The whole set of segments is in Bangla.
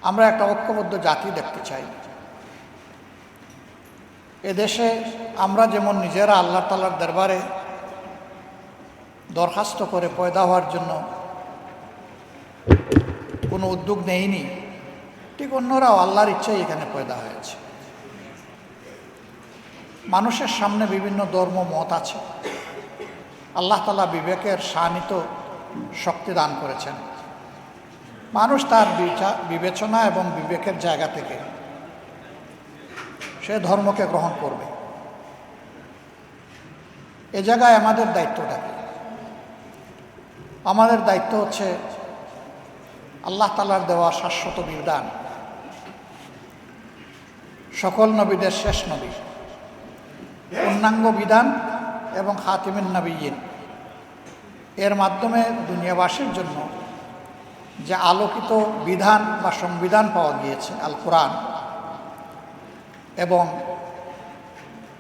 আমরা একটা ঐক্যবদ্ধ জাতি দেখতে চাই। এদেশে আমরা যেমন নিজেরা আল্লাহ তাআলার দরবারে দরখাস্ত করে পয়দা হওয়ার জন্য কোনো উদ্যোগ নেইনি, ঠিক অন্যরাও আল্লাহর ইচ্ছায় এখানে পয়দা হয়েছে। মানুষের সামনে বিভিন্ন ধর্ম মত আছে। আল্লাহ তাআলা বিবেকের শানিত শক্তি দান করেছেন। মানুষ তার বিবেচনা এবং বিবেকের জায়গা থেকে সে ধর্মকে গ্রহণ করবে। এ জায়গায় আমাদের দায়িত্বটা কি? আমাদের দায়িত্ব হচ্ছে আল্লাহ তাআলার দেওয়া শাশ্বত বিধান, সকল নবীদের শেষ নবী, পূর্ণাঙ্গ বিধান এবং খাতিমুন নবিয়্যিন, এর মাধ্যমে দুনিয়াবাসীর জন্য যে আলোকিত বিধান বা সংবিধান পাওয়া গিয়েছে আল কোরআন, এবং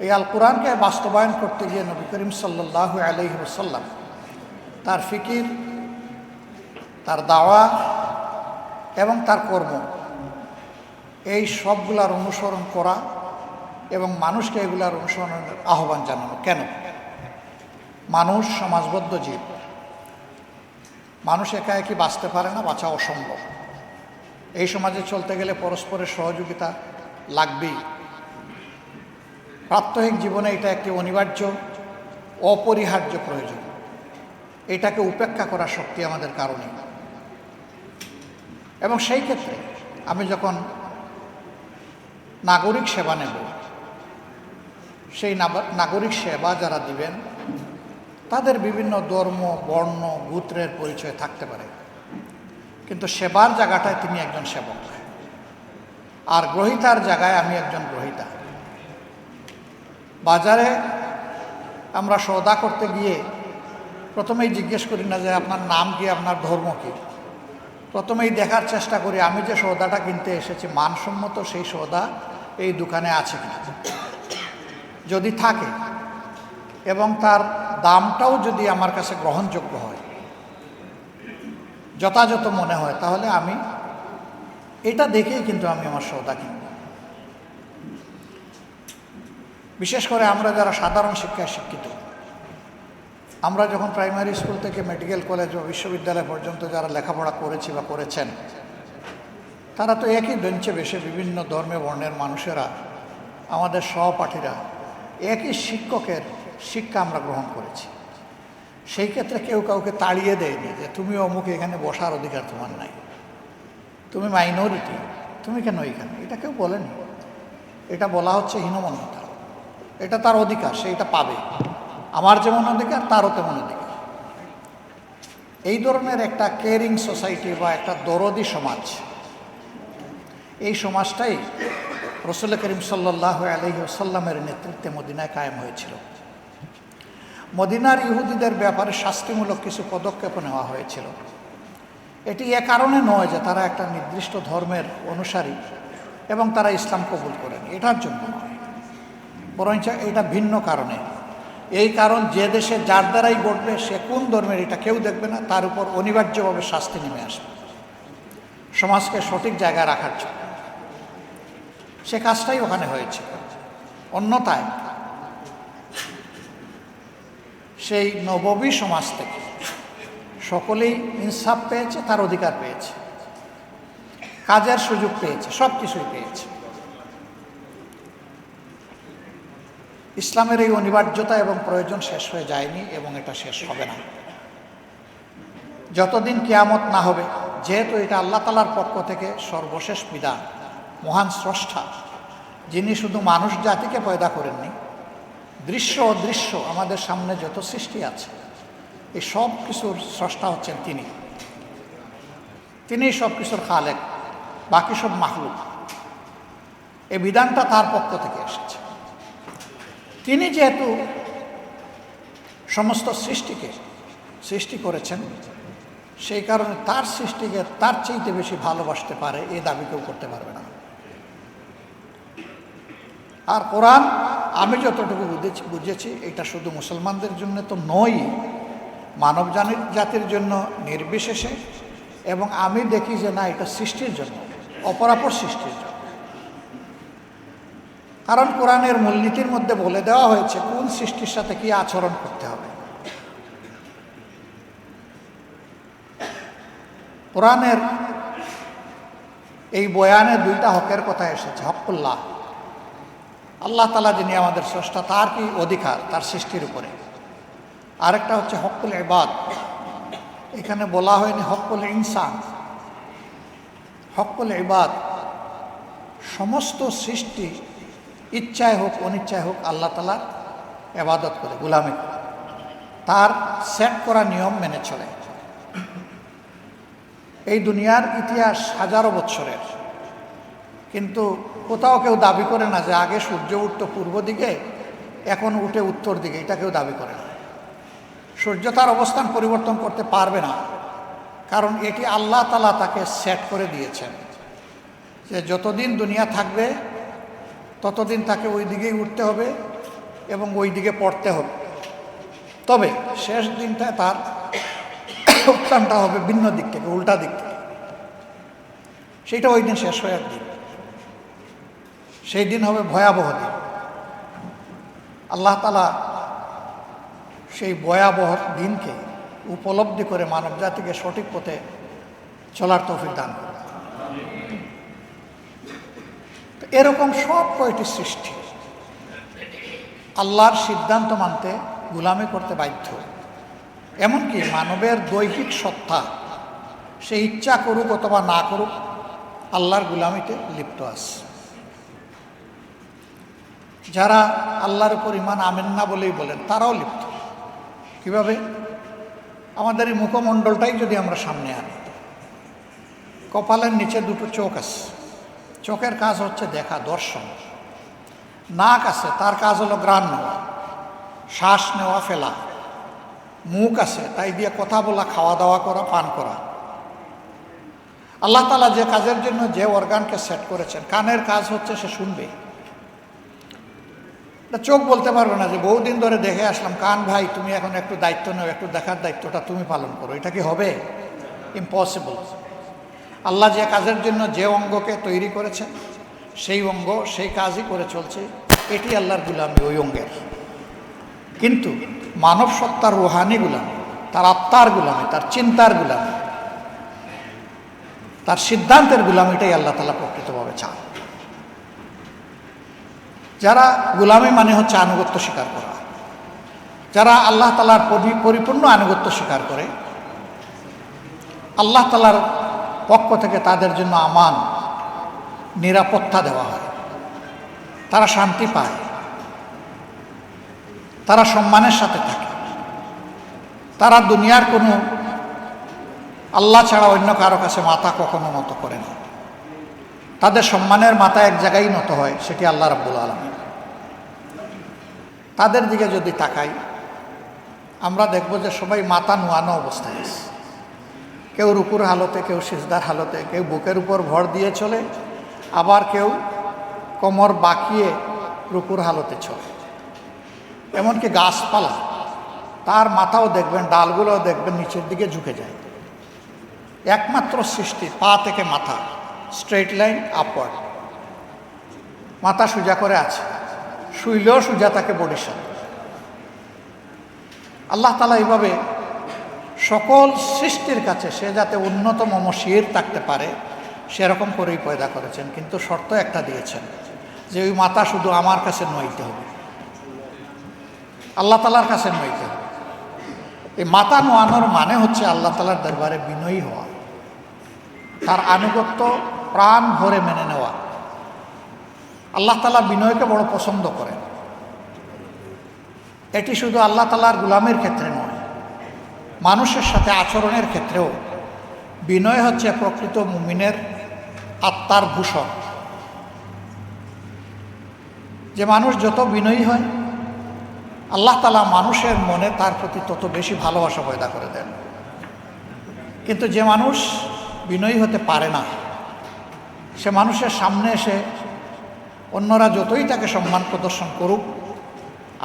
এই আল কোরআনকে বাস্তবায়ন করতে গিয়ে নবী করিম সাল্লাল্লাহু আলাইহি ওয়াসাল্লাম তার ফিকির, তার দাওয়া এবং তার কর্ম, এই সবগুলার অনুসরণ করা এবং মানুষকে এগুলার অনুসরণের আহ্বান জানানো। কেন? মানুষ সমাজবদ্ধ জীব। মানুষ একা একই বাঁচতে পারে না, বাঁচা অসম্ভব। এই সমাজে চলতে গেলে পরস্পরের সহযোগিতা লাগবেই। প্রাত্যহিক জীবনে এটা একটি অনিবার্য, অপরিহার্য প্রয়োজন। এটাকে উপেক্ষা করার শক্তি আমাদের কারণে। এবং সেই ক্ষেত্রে আমি যখন নাগরিক সেবা নেব, সেই নাগরিক সেবা যারা দিবেন তাদের বিভিন্ন ধর্ম, বর্ণ, গোত্রের পরিচয় থাকতে পারে, কিন্তু সেবার জায়গাটায় তিনি একজন সেবক, আর গ্রহীতার জায়গায় আমি একজন গ্রহীতা। বাজারে আমরা সওদা করতে গিয়ে প্রথমেই জিজ্ঞেস করি না যে আপনার নাম কি, আপনার ধর্ম কি। প্রথমেই দেখার চেষ্টা করি আমি যে সওদাটা কিনতে এসেছি মানসম্মত সেই সওদা এই দোকানে আছে কিনা। যদি থাকে এবং তার দামটাও যদি আমার কাছে গ্রহণযোগ্য হয়, যথাযথ মনে হয়, তাহলে আমি এটা দেখেই কিন্তু আমি আমার সওদা কিনব। বিশেষ করে আমরা যারা সাধারণ শিক্ষায় শিক্ষিত, আমরা যখন প্রাইমারি স্কুল থেকে মেডিকেল কলেজ বা বিশ্ববিদ্যালয় পর্যন্ত যারা লেখাপড়া করেছি বা করেছেন, তারা তো একই বেঞ্চে বসে বিভিন্ন ধর্মে বর্ণের মানুষেরা, আমাদের সহপাঠীরা একই শিক্ষকের শিক্ষা আমরা গ্রহণ করেছি। সেই ক্ষেত্রে কেউ কাউকে তাড়িয়ে দেয়নি যে তুমি অমুক, এখানে বসার অধিকার তোমার নাই, তুমি মাইনরিটি, তুমি কেন এখানে। এটা কেউ বলেনি। এটা বলা হচ্ছে হীনমন্যতা। এটা তার অধিকার, সে এটা পাবে। আমার যেমন অধিকার তারও তেমন অধিকার। এই ধরনের একটা কেয়ারিং সোসাইটি বা একটা দরদি সমাজ, এই সমাজটাই রাসূল করিম সাল্লাল্লাহু আলাইহি ওয়াসাল্লামের নেতৃত্বে মদিনায় কায়েম হয়েছিল। মদিনার ইহুদিদের ব্যাপারে শাস্তিমূলক কিছু পদক্ষেপ নেওয়া হয়েছিল। এটি এ কারণে নয় যে তারা একটা নির্দিষ্ট ধর্মের অনুসারী এবং তারা ইসলাম কবুল করেন, এটার জন্য নয়, বরঞ্চ এটা ভিন্ন কারণে। এই কারণ যে দেশে যার দ্বারাই ঘটবে সে কোন ধর্মের এটা কেউ দেখবে না, তার উপর অনিবার্যভাবে শাস্তি নেমে আসবে সমাজকে সঠিক জায়গায় রাখার জন্য। সে কাজটাই ওখানে হয়েছে। অন্যথায় সেই নববী সমাজ থেকে সকলেই ইনসাফ পেয়েছে, তার অধিকার পেয়েছে, কাজের সুযোগ পেয়েছে, সব কিছুই পেয়েছে। ইসলামের এই অনিবার্যতা এবং প্রয়োজন শেষ হয়ে যায়নি এবং এটা শেষ হবে না যতদিন কিয়ামত না হবে, যেহেতু এটা আল্লাহ তাআলার পক্ষ থেকে সর্বশেষ বিধান। মহান স্রষ্টা, যিনি শুধু মানুষ জাতিকে পয়দা করেননি, দৃশ্য অদৃশ্য আমাদের সামনে যত সৃষ্টি আছে এই সব কিছুর স্রষ্টা হচ্ছেন তিনি। তিনিই সব কিছুর খালেক, বাকি সব মাখলুক। এই বিধানটা তার পক্ষ থেকে এসেছে। তিনি যেহেতু সমস্ত সৃষ্টিকে সৃষ্টি করেছেন, সেই কারণে তার সৃষ্টিকে তার চাইতে বেশি ভালোবাসতে পারে এই দাবি কেউ করতে পারবে না। আর কোরআন আমি যতটুকু বুঝেছি এটা শুধু মুসলমানদের জন্য তো নয়, মানব জাতির জন্য নির্বিশেষে। এবং আমি দেখি যে না, এটা সৃষ্টির জন্য। অপরাপর সৃষ্টির জন্য। কারণ কোরআনের মূলনীতির মধ্যে বলে দেওয়া হয়েছে কোন সৃষ্টির সাথে কি আচরণ করতে হবে। কোরআনের এই বয়ানে দুইটা হকের কথা এসেছে। হকুল্লাহ, আল্লাহ তাআলা যিনি আমাদের স্রষ্টা, তার কি অধিকার তার সৃষ্টির উপরে। আরেকটা হচ্ছে হকুল ইবাদ। এখানে বলা হয়নি হকুল ইনসান, হকুল ইবাদ। সমস্ত সৃষ্টি ইচ্ছায় হোক অনিচ্ছায় হোক আল্লাহ তাআলার ইবাদত করে, গোলামি করে, তার সেট করা নিয়ম মেনে চলে। এই দুনিয়ার ইতিহাস হাজারো বৎসরের, কিন্তু কোথাও কেউ দাবি করে না যে আগে সূর্য উঠত পূর্ব দিকে, এখন উঠে উত্তর দিকে, এটা কেউ দাবি করে না। সূর্য তার অবস্থান পরিবর্তন করতে পারবে না, কারণ এটি আল্লাহ তাআলা তাকে সেট করে দিয়েছেন যে যতদিন দুনিয়া থাকবে ততদিন তাকে ওই দিকেই উঠতে হবে এবং ওই দিকে পড়তে হবে। তবে শেষ দিনটায় তার উত্থানটা হবে ভিন্ন দিক থেকে, উল্টা দিক থেকে। সেইটা ওই দিন শেষ হয়ে দিন, সেই দিন হবে ভয়াবহ দিন। আল্লাহ তাআলা সেই ভয়াবহ দিনকে উপলব্ধি করে মানব জাতিকে সঠিক পথে চলার তৌফিক দান করে। এরকম সব কয়টি সৃষ্টি আল্লাহর সিদ্ধান্ত মানতে গোলামি করতে বাধ্য। এমনকি মানবের দৈহিক সত্তা, সে ইচ্ছা করুক অথবা না করুক, আল্লাহর গোলামিতে লিপ্ত আছে। যারা আল্লাহর উপর ঈমান আনেন না বলেই বলেন, তারাও লিপ্ত। কিভাবে? আমাদের এই মুখমণ্ডলটাই যদি আমরা সামনে আনি, কপালের নিচে দুটো চোখ আছে, চোখের কাজ হচ্ছে দেখা, দর্শন। নাক আছে, তার কাজ হলো ঘ্রাণ নেওয়া, শ্বাস নেওয়া, ফেলা। মুখ আছে, তাই দিয়ে কথা বলা, খাওয়া দাওয়া করা, পান করা। আল্লাহ তাআলা যে কাজের জন্য যে অর্গানকে সেট করেছেন, কানের কাজ হচ্ছে সে শুনবে। চোখ বলতে পারবে না যে বহুদিন ধরে দেখে আসলাম, কান ভাই তুমি এখন একটু দায়িত্ব নেও, একটু দেখার দায়িত্বটা তুমি পালন করো। এটা কি হবে? ইম্পসিবল। আল্লাহ যে কাজের জন্য যে অঙ্গকে তৈরি করেছেন, সেই অঙ্গ সেই কাজই করে চলছে। এটি আল্লাহর গোলামি, ওই অঙ্গের। কিন্তু মানব সত্তার রুহানি গোলামি, তার আত্মার গোলামি, তার চিন্তার গোলামি, তার সিদ্ধান্তের গোলামিটাই আল্লাহ তাআলা প্রকৃতভাবে চান। যারা গোলামি মানে হচ্ছে আনুগত্য স্বীকার করা, যারা আল্লাহ তাআলার পরিপূর্ণ আনুগত্য স্বীকার করে, আল্লাহ তাআলার পক্ষ থেকে তাদের জন্য আমান, নিরাপত্তা দেওয়া হয়, তারা শান্তি পায়, তারা সম্মানের সাথে থাকে, তারা দুনিয়ার কোনো আল্লাহ ছাড়া অন্য কারো কাছে মাথা কখনো নত করে না। তাদের সম্মানের মাথা এক জায়গায় নত হয়, সেটি আল্লাহ রাব্বুল আলামিন। তাদের দিকে যদি তাকাই, আমরা দেখব যে সবাই মাথা নোয়ানো অবস্থায় আছে। কেউ রুকুর হালতে, কেউ সিজদার হালতে, কেউ বুকের উপর ভর দিয়ে চলে, আবার কেউ কোমর বাঁকিয়ে রুকুর হালতে চলে। এমনকি গাছপালা, তার মাথাও দেখবেন, ডালগুলোও দেখবেন নিচের দিকে ঝুঁকে যায়। একমাত্র সৃষ্টি পা থেকে মাথা স্ট্রেট লাইন আপওয়ার্ড, মাথা সোজা করে আছে, শুইলেও সোজা থাকে বডির সাথে। আল্লাহ তাআলা এইভাবে সকল সৃষ্টির কাছে সে যাতে উন্নতম মসির থাকতে পারে সেরকম করেই পয়দা করেছেন। কিন্তু শর্ত একটা দিয়েছেন যে ওই মাথা শুধু আমার কাছে নইতে হবে, আল্লাহ তাআলার কাছে নইতে হবে। এই মাথা নোয়ানোর মানে হচ্ছে আল্লাহ তাআলার দরবারে বিনয়ী হওয়া, তার আনুগত্য প্রাণ ভরে মেনে নেওয়া। আল্লাহ তাআলা বিনয়কে বড় পছন্দ করেন। এটি শুধু আল্লাহ তাআলার গোলামের ক্ষেত্রে নয়, মানুষের সাথে আচরণের ক্ষেত্রেও বিনয় হচ্ছে প্রকৃত মুমিনের আত্মার ভূষণ। যে মানুষ যত বিনয়ী হয়, আল্লাহ তাআলা মানুষের মনে তার প্রতি তত বেশি ভালোবাসা পয়দা করে দেন। কিন্তু যে মানুষ বিনয়ী হতে পারে না, সে মানুষের সামনে এসে অন্যরা যতই তাকে সম্মান প্রদর্শন করুক,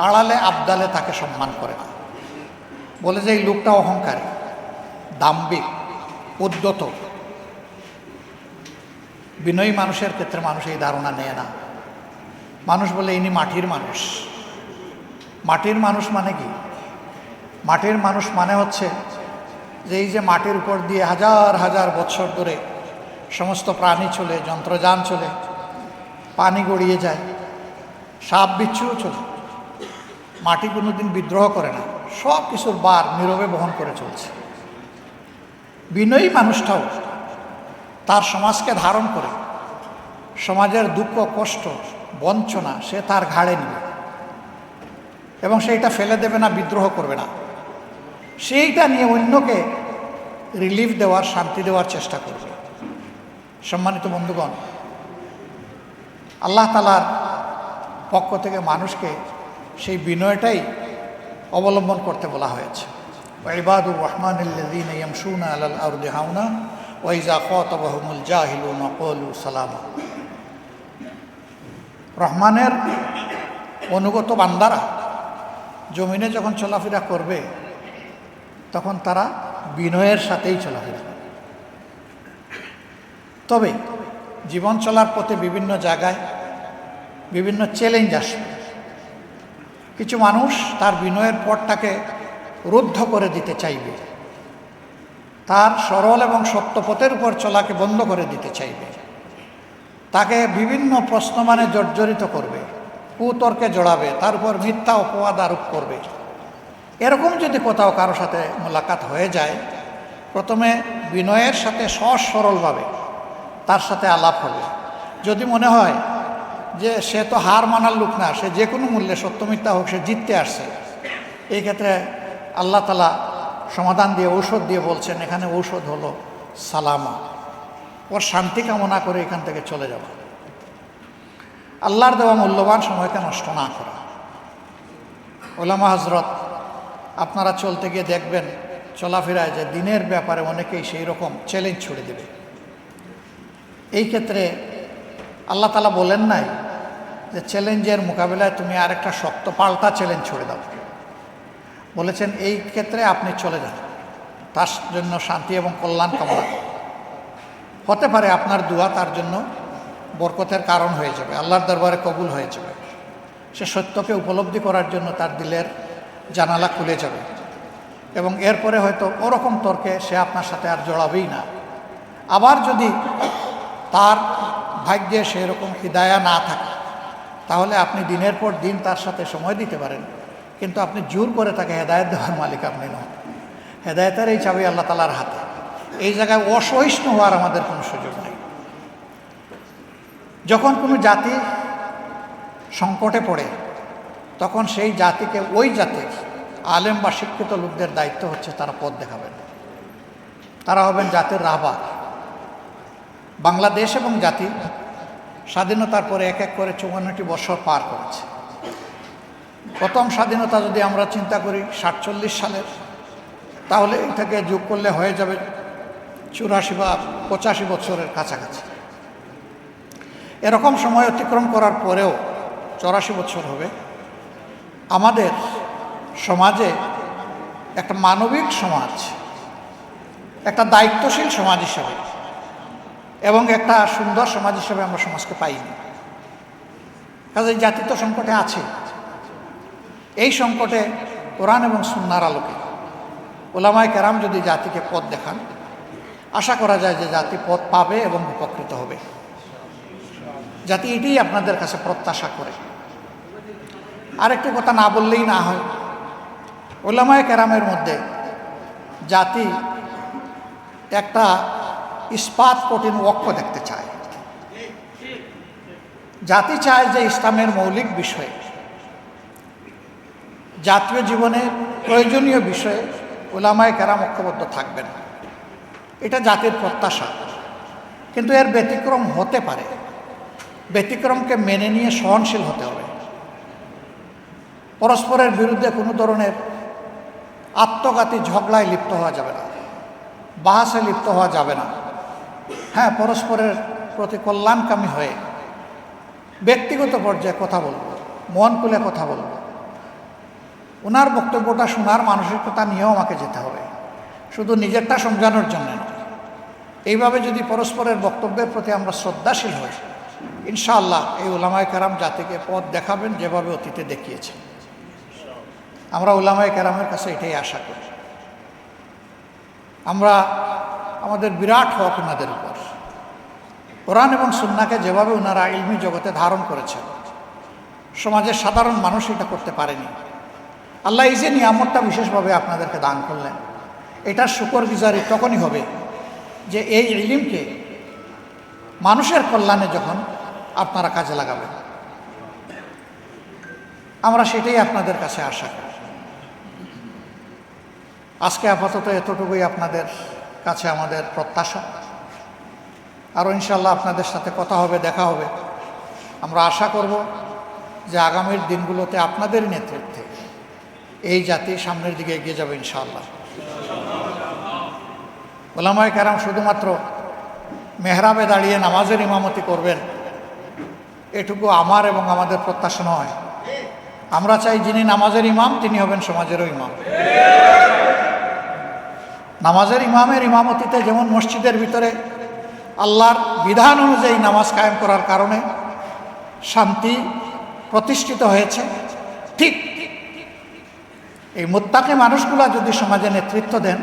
আড়ালে আবদালে তাকে সম্মান করে না। বলে যে এই লোকটা অহংকারী, দাম্ভিক, উদ্ধত। বিনয়ী মানুষের ক্ষেত্রে মানুষ এই ধারণা নেয় না। মানুষ বলে ইনি মাটির মানুষ। মাটির মানুষ মানে কি? মাটির মানুষ মানে হচ্ছে যে এই যে মাটির উপর দিয়ে হাজার হাজার বছর ধরে সমস্ত প্রাণী চলে, যন্ত্রযান চলে, পানি গড়িয়ে যায়, সাপ বিচ্ছুও চলে, মাটি কোনোদিন বিদ্রোহ করে না, সব কিছুর বার নীরবে বহন করে চলছে। বিনয়ী মানুষটাও তার সমাজকে ধারণ করে সমাজের দুঃখ, কষ্ট, বঞ্চনা সে তার ঘাড়ে নেবে এবং সেইটা ফেলে দেবে না, বিদ্রোহ করবে না। সেইটা নিয়ে অন্যকে রিলিফ দেওয়ার, শান্তি দেওয়ার চেষ্টা করবে। সম্মানিত বন্ধুগণ, আল্লাহ তাআলার পক্ষ থেকে মানুষকে সেই বিনয়টাই অবলম্বন করতে বলা হয়েছে। ইবাদুর রহমানিল্লাযীনা ইয়ামশুনা আলাল আরদি হাওনা ওয়া ইযা খাতাবাহুমুল জাহিলুনা ক্বালু সালামা। রহমানের অনুগত বান্দারা জমিনে যখন চলাফেরা করবে তখন তারা বিনয়ের সাথেই চলাফেরা করবে। তবে জীবন চলার পথে বিভিন্ন জায়গায় বিভিন্ন চ্যালেঞ্জ আসবে। কিছু মানুষ তার বিনয়ের পথটাকে রুদ্ধ করে দিতে চাইবে, তার সরল এবং সত্য পথের উপর চলাকে বন্ধ করে দিতে চাইবে, তাকে বিভিন্ন প্রশ্নমানে জর্জরিত করবে, কুতর্কে জড়াবে, তার উপর মিথ্যা অপবাদ আরোপ করবে। এরকম যদি কোথাও কারো সাথে মোলাকাত হয়ে যায়, প্রথমে বিনয়ের সাথে সহজ সরলভাবে তার সাথে আলাপ হবে। যদি মনে হয় যে সে তো হার মানার লোক না, সে যে কোনো মূল্যে সত্য মিথ্যা হোক সে জিততে আসছে, এই ক্ষেত্রে আল্লাহ তাআলা সমাধান দিয়ে, ঔষধ দিয়ে বলছেন, এখানে ঔষধ হলো সালামা, ওর শান্তি কামনা করে এখান থেকে চলে যাওয়া, আল্লাহর দেওয়া মূল্যবান সময়কে নষ্ট না করা। ওলামা হজরত, আপনারা চলতে গিয়ে দেখবেন চলাফেরায় যে দিনের ব্যাপারে অনেকেই সেই রকম চ্যালেঞ্জ ছুড়ে দেবে। এই ক্ষেত্রে আল্লাহ তাআলা বলেন নাই যে চ্যালেঞ্জের মোকাবিলায় তুমি আরেকটা শক্ত পাল্টা চ্যালেঞ্জ ছুড়ে দাও। বলেছেন এই ক্ষেত্রে আপনি চলে যান, তার জন্য শান্তি এবং কল্যাণ কামনা। হতে পারে আপনার দোয়া তার জন্য বরকতের কারণ হয়ে যাবে, আল্লাহর দরবারে কবুল হয়ে যাবে। সে সত্যকে উপলব্ধি করার জন্য তার দিলের জানালা খুলে যাবে এবং এরপরে হয়তো ওরকম তর্কে সে আপনার সাথে আর জড়াবেই না। আবার যদি তার ভাগ্যে সেরকম হিদায়া না থাকে, তাহলে আপনি দিনের পর দিন তার সাথে সময় দিতে পারেন, কিন্তু আপনি জোর করে তাকে হেদায়েত দেওয়ার মালিক আপনি নন। হেদায়েতের এই চাবি আল্লাহ তাআলার হাতে। এই জায়গায় অসহিষ্ণু হওয়ার আমাদের কোনো সুযোগ নেই। যখন কোনো জাতি সংকটে পড়ে, তখন সেই জাতিকে, ওই জাতির আলেম বা শিক্ষিত লোকদের দায়িত্ব হচ্ছে তারা পথ দেখাবেন, তারা হবেন জাতির রাহবার। বাংলাদেশ এবং জাতি স্বাধীনতার পরে এক এক করে ৫৪টি বছর পার করেছে। প্রথম স্বাধীনতা যদি আমরা চিন্তা করি ৪৭ সালের, তাহলে এটাকে যোগ করলে হয়ে যাবে ৮৪ বা ৮৫ বছরের কাছাকাছি। এরকম সময় অতিক্রম করার পরেও ৮৪ বছর হবে। আমাদের সমাজে একটা মানবিক সমাজ, একটা দায়িত্বশীল সমাজ হিসাবে এবং একটা সুন্দর সমাজ হিসাবে আমরা সমাজকে পাইনি। কাজে জাতি তো সংকটে আছে। এই সংকটে কোরআন এবং সুন্নাহর আলোকে ওলামায়ে কেরাম যদি জাতিকে পথ দেখান, আশা করা যায় যে জাতি পথ পাবে এবং উপকৃত হবে। জাতি এটাই আপনাদের কাছে প্রত্যাশা করে। আরেকটি কথা না বললেই না হয়, ওলামায়ে কেরামের মধ্যে জাতি একটা ইস্পাত কঠিন ওয়াক্য দেখতে চায়। জাতি চায় যে ইসলামের মৌলিক বিষয়ে, জাতীয় জীবনের প্রয়োজনীয় বিষয়ে ওলামায়ে কেরাম ঐক্যবদ্ধ থাকবেন, এটা জাতির প্রত্যাশা। কিন্তু এর ব্যতিক্রম হতে পারে, ব্যতিক্রমকে মেনে নিয়ে সহনশীল হতে হবে। পরস্পরের বিরুদ্ধে কোনো ধরনের আত্মঘাতী ঝগড়ায় লিপ্ত হওয়া যাবে না, বাহাসে লিপ্ত হওয়া যাবে না। হ্যাঁ, পরস্পরের প্রতি কল্যাণকামী হয়ে ব্যক্তিগত পর্যায়ে কথা বলবো, মন খুলে কথা বলবো। ওনার বক্তব্যটা শোনার মানসিকতা নিয়েও আমাকে যেতে হবে, শুধু নিজেরটা সমঝানোর জন্য নয়। এইভাবে যদি পরস্পরের বক্তব্যের প্রতি আমরা শ্রদ্ধাশীল হই, ইনশাআল্লাহ এই উলামায়ে কেরাম জাতিকে পথ দেখাবেন যেভাবে অতীতে দেখিয়েছেন। আমরা উলামায়ে কেরামের কাছে এটাই আশা করি। আমরা আমাদের বিরাট হক ওনাদের উপর। কোরআন এবং সুন্নাহকে যেভাবে ওনারা ইলমি জগতে ধারণ করেছেন, সমাজের সাধারণ মানুষ এটা করতে পারেনি। আল্লাহ এই যে নিয়ামতটা বিশেষভাবে আপনাদেরকে দান করলেন, এটার শুকরগুজারি তখনই হবে যে এই ইলমকে মানুষের কল্যাণে যখন আপনারা কাজে লাগাবেন। আমরা সেটাই আপনাদের কাছে আশা করি। আজকে আপাতত এতটুকুই আপনাদের কাছে আমাদের প্রত্যাশা। আরও ইনশাআল্লাহ আপনাদের সাথে কথা হবে, দেখা হবে। আমরা আশা করব যে আগামীর দিনগুলোতে আপনাদের নেতৃত্বে এই জাতি সামনের দিকে এগিয়ে যাবে ইনশাআল্লাহ। উলামায়ে কেরাম শুধুমাত্র মেহরাবে দাঁড়িয়ে নামাজের ইমামতি করবেন, এটুকু আমার এবং আমাদের প্রত্যাশা নয়। আমরা চাই যিনি নামাজের ইমাম তিনি হবেন সমাজেরও ইমাম। নামাজের ইমামের ইমামতিতে যেমন মসজিদের ভিতরে আল্লাহর বিধান অনুযায়ী নামাজ কায়েম করার কারণে শান্তি প্রতিষ্ঠিত হয়েছে, ঠিক এই মুত্তাকি মানুষগুলা যদি সমাজে নেতৃত্ব দেন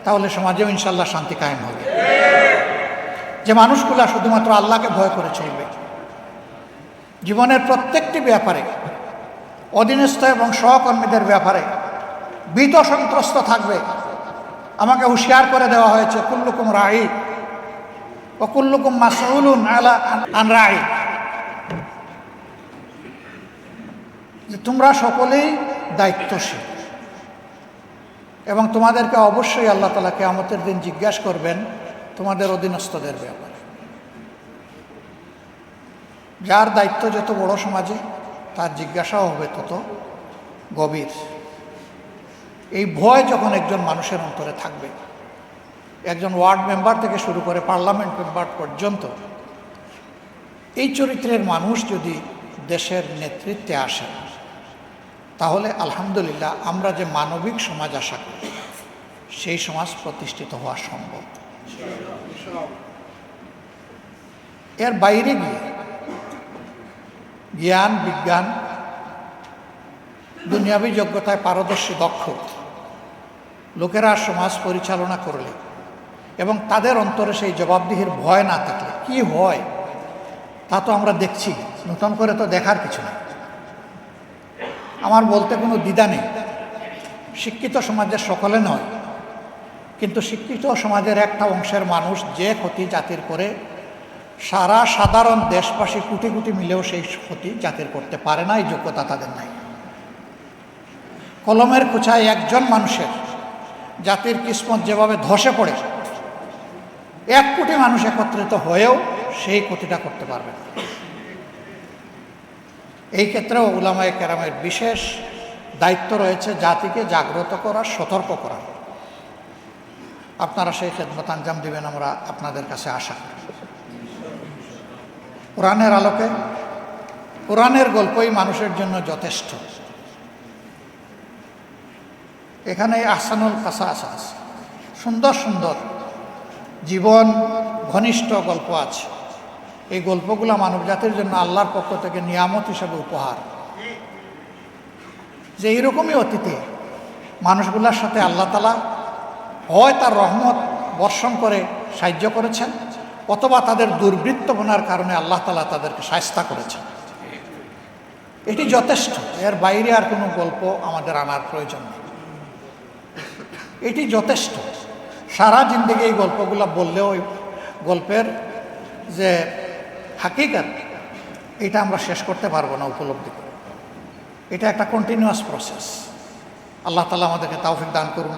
তাহলে সমাজেও ইনশাআল্লাহ শান্তি কায়েম হবে। যে মানুষগুলা শুধুমাত্র আল্লাহকে ভয় করে চলবে, জীবনের প্রত্যেকটি ব্যাপারে অধীনস্থ এবং সহকর্মীদের ব্যাপারে ভীত সন্ত্রস্ত থাকবে। আমাকে হুঁশিয়ার করে দেওয়া হয়েছে, কুল্লুকুম রাঈ ওয়া কুল্লুকুম মাসউলুন আন রাঈ, যে তোমরা সকলেই দায়িত্বশীল এবং তোমাদেরকে অবশ্যই আল্লাহ তাআলা কিয়ামতের দিন জিজ্ঞাসা করবেন তোমাদের অধীনস্থদের ব্যাপারে। যার দায়িত্ব যত বড় সমাজে, তার জিজ্ঞাসাও হবে তত গভীর। এই ভয় যখন একজন মানুষের অন্তরে থাকবে, একজন ওয়ার্ড মেম্বার থেকে শুরু করে পার্লামেন্ট মেম্বার পর্যন্ত এই চরিত্রের মানুষ যদি দেশের নেতৃত্বে আসেন, তাহলে আলহামদুলিল্লাহ আমরা যে মানবিক সমাজ আশা করি সেই সমাজ প্রতিষ্ঠিত হওয়া সম্ভব। এর বাইরে গিয়ে জ্ঞান, বিজ্ঞান, দুনিয়াবী যোগ্যতায় পারদর্শী দক্ষ লোকেরা সমাজ পরিচালনা করলে এবং তাদের অন্তরে সেই জবাবদিহির ভয় না থাকলে কি হয় তা তো আমরা দেখছি, নতুন করে তো দেখার কিছু নেই। আমার বলতে কোনো দ্বিধা নেই, শিক্ষিত সমাজের সকলে নয়, কিন্তু শিক্ষিত সমাজের একটা অংশের মানুষ যে ক্ষতি জাতির করে, সারা সাধারণ দেশবাসী কোটি কোটি মিলেও সেই ক্ষতি জাতির করতে পারে না, এই যোগ্যতা তাদের নাই। কলমের কুচায় একজন মানুষের জাতির কিসমত যেভাবে ধসে পড়ে, 1 কোটি মানুষ একত্রিত হয়েও সেই ক্ষতিটা করতে পারবে না। এই ক্ষেত্রেও উলামায়ে কেরামের বিশেষ দায়িত্ব রয়েছে জাতিকে জাগ্রত করা, সতর্ক করা। আপনারা সেই খেদমত আঞ্জাম দিবেন আমরা আপনাদের কাছে আশা করি। কোরআনের আলোকে কোরআনের গল্পই মানুষের জন্য যথেষ্ট। এখানে আহসানুল কাসাস আছে, সুন্দর সুন্দর জীবন ঘনিষ্ঠ গল্প আছে। এই গল্পগুলো মানবজাতির জন্য আল্লাহর পক্ষ থেকে নিয়ামত হিসেবে উপহার। যে এইরকমই অতীতে মানুষগুলোর সাথে আল্লাহ তাআলা হয় তার রহমত বর্ষণ করে সাহায্য করেছেন, অথবা তাদের দুর্বৃত্তপনার কারণে আল্লাহ তাআলা তাদেরকে শায়েস্তা করেছেন। এটি যথেষ্ট, এর বাইরে আর কোনো গল্প আমাদের আনার প্রয়োজন নেই। এটি যথেষ্ট। সারা জিন্দেগি এই গল্পগুলো বললেও ওই গল্পের যে হাকিকত এটা আমরা শেষ করতে পারবো না উপলব্ধি করে। এটা একটা কন্টিনিউয়াস প্রসেস। আল্লাহ তাআলা আমাদেরকে তৌফিক দান করুন।